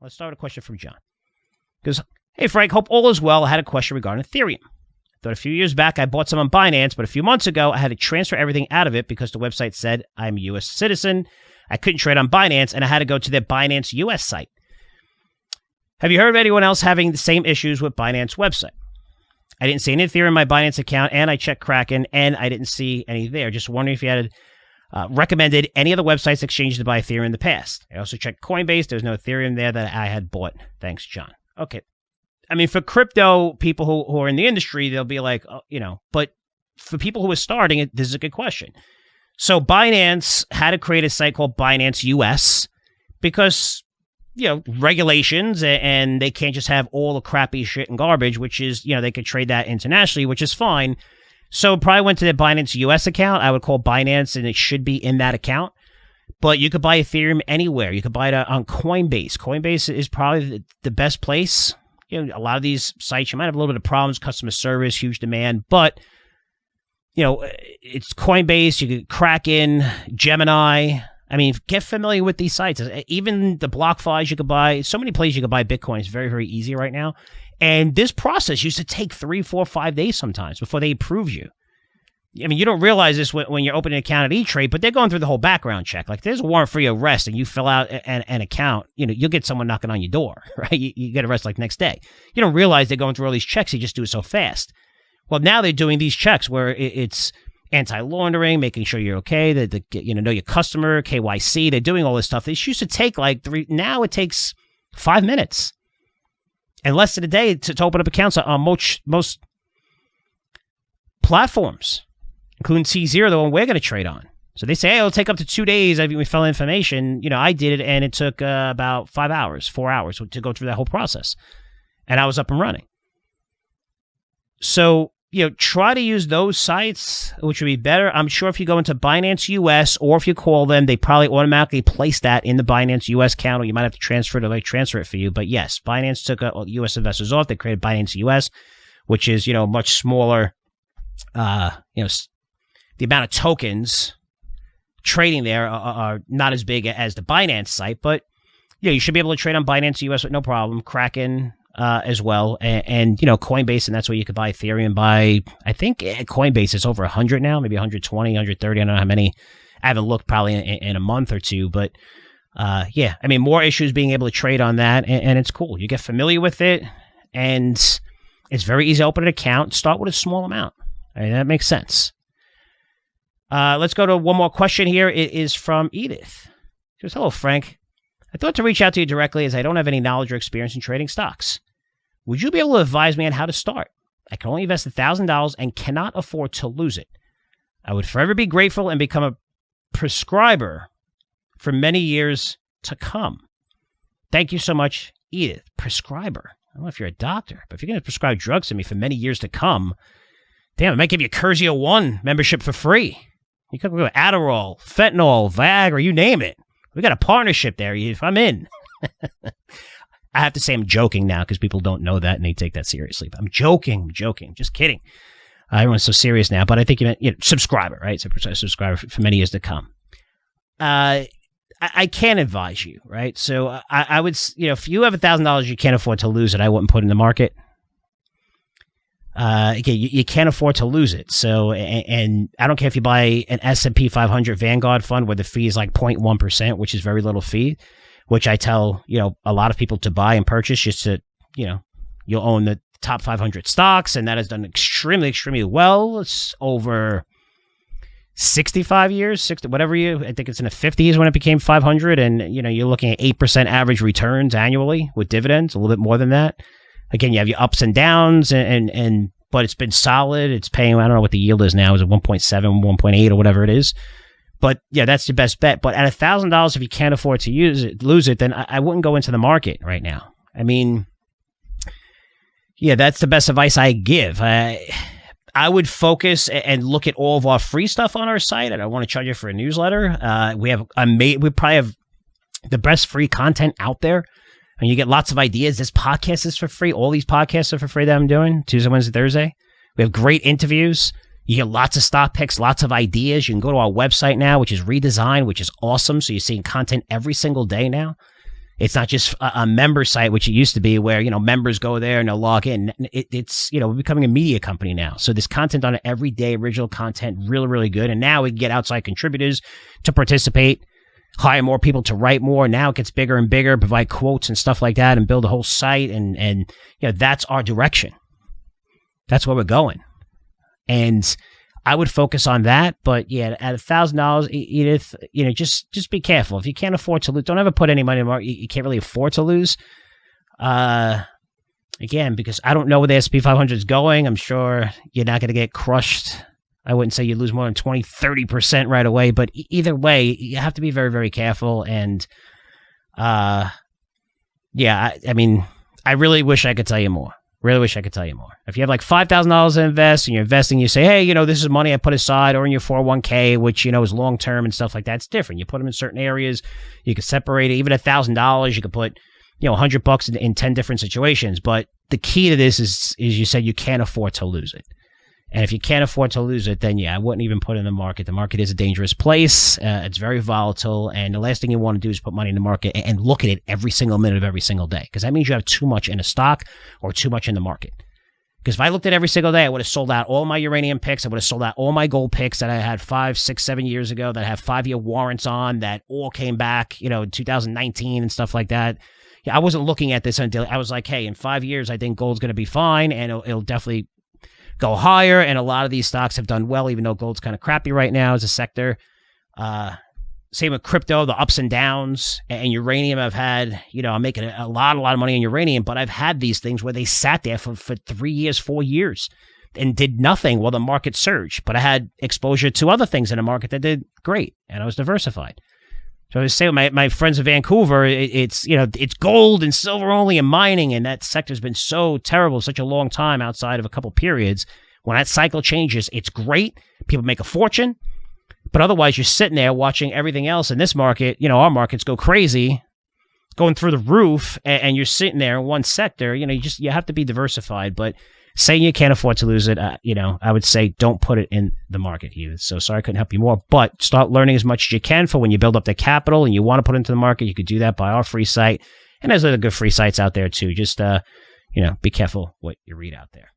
Let's start with a question from John. Because, hey, Frank, hope all is well. I had a question regarding Ethereum. I thought a few years back I bought some on Binance, but a few months ago I had to transfer everything out of it because the website said I'm a U.S. citizen. I couldn't trade on Binance, and I had to go to their Binance US site. Have you heard of anyone else having the same issues with Binance website? I didn't see any Ethereum in my Binance account, and I checked Kraken, and I didn't see any there. Just wondering if you had recommended any other websites exchanges to buy Ethereum in the past. I also checked Coinbase. There's no Ethereum there that I had bought. Thanks, John. Okay. I mean, for crypto people who are in the industry, they'll be like, oh, but for people who are starting, this is a good question. So Binance had to create a site called Binance US because, regulations, and they can't just have all the crappy shit and garbage, which is, they could trade that internationally, which is fine. So probably went to their Binance US account. I would call Binance, and it should be in that account. But you could buy Ethereum anywhere. You could buy it on Coinbase. Coinbase is probably the best place. A lot of these sites, you might have a little bit of problems, customer service, huge demand, but it's Coinbase, you could Kraken, Gemini. I mean, get familiar with these sites. Even the BlockFi's you could buy. So many places you could buy Bitcoin. It's very, very easy right now. And this process used to take 3, 4, 5 days sometimes before they approve you. I mean, you don't realize this when you're opening an account at E-Trade, but they're going through the whole background check. Like, there's a warrant for your arrest, and you fill out an account, you'll get someone knocking on your door, right? You get arrested like next day. You don't realize they're going through all these checks. They just do it so fast. Well, now they're doing these checks where it's anti-laundering, making sure you're okay, that know your customer, KYC. They're doing all this stuff. This used to take like 3. Now it takes 5 minutes and less than a day to open up accounts on most platforms, including T0, the one we're going to trade on. So they say, hey, it'll take up to 2 days. We fill information. I did it, and it took about 5 hours, 4 hours to go through that whole process. And I was up and running. So, try to use those sites, which would be better. I'm sure if you go into Binance US, or if you call them, they probably automatically place that in the Binance US account, or you might have to transfer it, or they transfer it for you. But yes, Binance took US investors off. They created Binance US, which is, much smaller, the amount of tokens trading there are not as big as the Binance site, but you should be able to trade on Binance US with no problem. Kraken as well, and Coinbase, and that's where you could buy Ethereum by, I think Coinbase is over 100 now, maybe 120, 130. I don't know how many. I haven't looked probably in a month or two, but yeah, I mean, more issues being able to trade on that, and it's cool. You get familiar with it, and it's very easy to open an account. Start with a small amount. I mean, that makes sense. Let's go to one more question here. It is from Edith. She goes, hello, Frank. I thought to reach out to you directly as I don't have any knowledge or experience in trading stocks. Would you be able to advise me on how to start? I can only invest $1,000 and cannot afford to lose it. I would forever be grateful and become a prescriber for many years to come. Thank you so much, Edith. Prescriber. I don't know if you're a doctor, but if you're going to prescribe drugs to me for many years to come, damn, I might give you a Curzio 1 membership for free. You could go with Adderall, fentanyl, Viagra, you name it. We got a partnership there. If I'm in. I have to say I'm joking now because people don't know that and they take that seriously. But I'm joking. Just kidding. Everyone's so serious now. But I think you meant subscriber, right? So subscriber for many years to come. I can't advise you, right? So I would, if you have $1,000, you can't afford to lose it. I wouldn't put it in the market. Okay, you can't afford to lose it. So, and I don't care if you buy an S&P 500 Vanguard fund where the fee is like 0.1%, which is very little fee, which I tell, a lot of people to buy and purchase just to, you'll own the top 500 stocks, and that has done extremely, extremely well. It's over 65 years, 60, whatever I think it's in the 50s when it became 500, and, you're looking at 8% average returns annually with dividends, a little bit more than that. Again, you have your ups and downs, but it's been solid. It's paying, I don't know what the yield is now. Is it 1.7, 1.8, or whatever it is? But yeah, that's your best bet. But at $1,000, if you can't afford to lose it, then I wouldn't go into the market right now. I mean, yeah, that's the best advice I give. I would focus and look at all of our free stuff on our site. I don't want to charge you for a newsletter. We probably have the best free content out there. And you get lots of ideas. This podcast is for free. All these podcasts are for free that I'm doing. Tuesday, Wednesday, Thursday. We have great interviews. You get lots of stock picks, lots of ideas. You can go to our website now, which is redesigned, which is awesome. So you're seeing content every single day now. It's not just a member site, which it used to be, where, members go there and they'll log in. It's, we're becoming a media company now. So there's content on it every day, original content, really, really good. And now we can get outside contributors to participate, hire more people to write more. Now it gets bigger and bigger, provide quotes and stuff like that, and build a whole site. And that's our direction. That's where we're going. And I would focus on that, but yeah, at $1,000, Edith, just be careful. If you can't afford to lose, don't ever put any money in the market. You can't really afford to lose. Again, because I don't know where the S&P 500 is going. I'm sure you're not going to get crushed. I wouldn't say you lose more than 20, 30% right away, but either way, you have to be very, very careful. And I mean, I really wish I could tell you more. Really wish I could tell you more. If you have like $5,000 to invest and you're investing, you say, hey, this is money I put aside, or in your 401k, which, is long-term and stuff like that. It's different. You put them in certain areas. You can separate it. Even $1,000, you could put, $100 in 10 different situations. But the key to this is you said you can't afford to lose it. And if you can't afford to lose it, then I wouldn't even put it in the market. The market is a dangerous place. It's very volatile. And the last thing you want to do is put money in the market and look at it every single minute of every single day, because that means you have too much in a stock or too much in the market. Because if I looked at every single day, I would have sold out all my uranium picks. I would have sold out all my gold picks that I had 5, 6, 7 years ago that I have 5-year warrants on that all came back, in 2019 and stuff like that. I wasn't looking at this until I was like, hey, in 5 years, I think gold's going to be fine, and it'll definitely go higher. And a lot of these stocks have done well, even though gold's kind of crappy right now as a sector. Same with crypto, the ups and downs. And uranium, I've had, I'm making a lot of money in uranium, but I've had these things where they sat there for 3 years, 4 years and did nothing while the market surged. But I had exposure to other things in the market that did great, and I was diversified. So I was saying, my friends in Vancouver, it's gold and silver only and mining, and that sector's been so terrible such a long time outside of a couple periods. When that cycle changes, it's great. People make a fortune, but otherwise you're sitting there watching everything else in this market. Our markets go crazy, going through the roof, and you're sitting there in one sector. You have to be diversified. But saying you can't afford to lose it, I would say don't put it in the market, Hugh. So sorry I couldn't help you more, but start learning as much as you can for when you build up the capital and you want to put it into the market. You could do that by our free site. And there's other good free sites out there too. Just, be careful what you read out there.